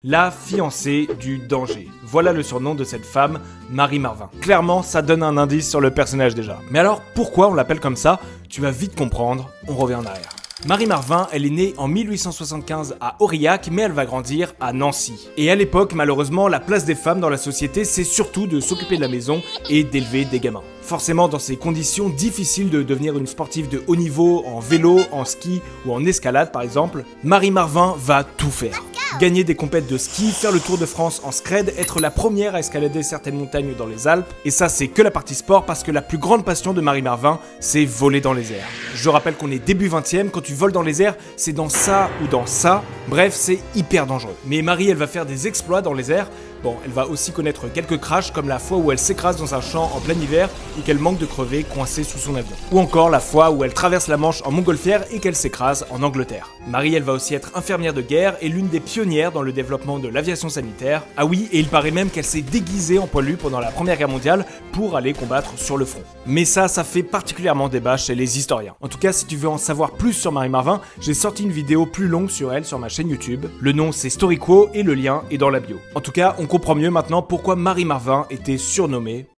La fiancée du danger. Voilà le surnom de cette femme, Marie Marvin. Clairement, ça donne un indice sur le personnage déjà. Mais alors, pourquoi on l'appelle comme ça? Tu vas vite comprendre, on revient en arrière. Marie Marvin, elle est née en 1875 à Aurillac, mais elle va grandir à Nancy. Et à l'époque, malheureusement, la place des femmes dans la société, c'est surtout de s'occuper de la maison et d'élever des gamins. Forcément, dans ces conditions, difficiles de devenir une sportive de haut niveau en vélo, en ski ou en escalade par exemple, Marie Marvin va tout faire. Gagner des compètes de ski, faire le Tour de France en scred, être la première à escalader certaines montagnes dans les Alpes. Et ça, c'est que la partie sport parce que la plus grande passion de Marie Marvin, c'est voler dans les airs. Je rappelle qu'on est début 20e, quand tu voles dans les airs, c'est dans ça ou dans ça. Bref, c'est hyper dangereux. Mais Marie, elle va faire des exploits dans les airs. Bon, elle va aussi connaître quelques crashs, comme la fois où elle s'écrase dans un champ en plein hiver et qu'elle manque de crever coincée sous son avion. Ou encore la fois où elle traverse la Manche en montgolfière et qu'elle s'écrase en Angleterre. Marie, elle va aussi être infirmière de guerre et l'une des pionnières dans le développement de l'aviation sanitaire. Ah oui, et il paraît même qu'elle s'est déguisée en poilu pendant la Première Guerre mondiale pour aller combattre sur le front. Mais ça fait particulièrement débat chez les historiens. En tout cas, si tu veux en savoir plus sur Marie Marvin, j'ai sorti une vidéo plus longue sur elle sur ma chaîne YouTube. Le nom c'est Storyquo et le lien est dans la bio. En tout cas, on comprend mieux maintenant pourquoi Marie Marvin était surnommée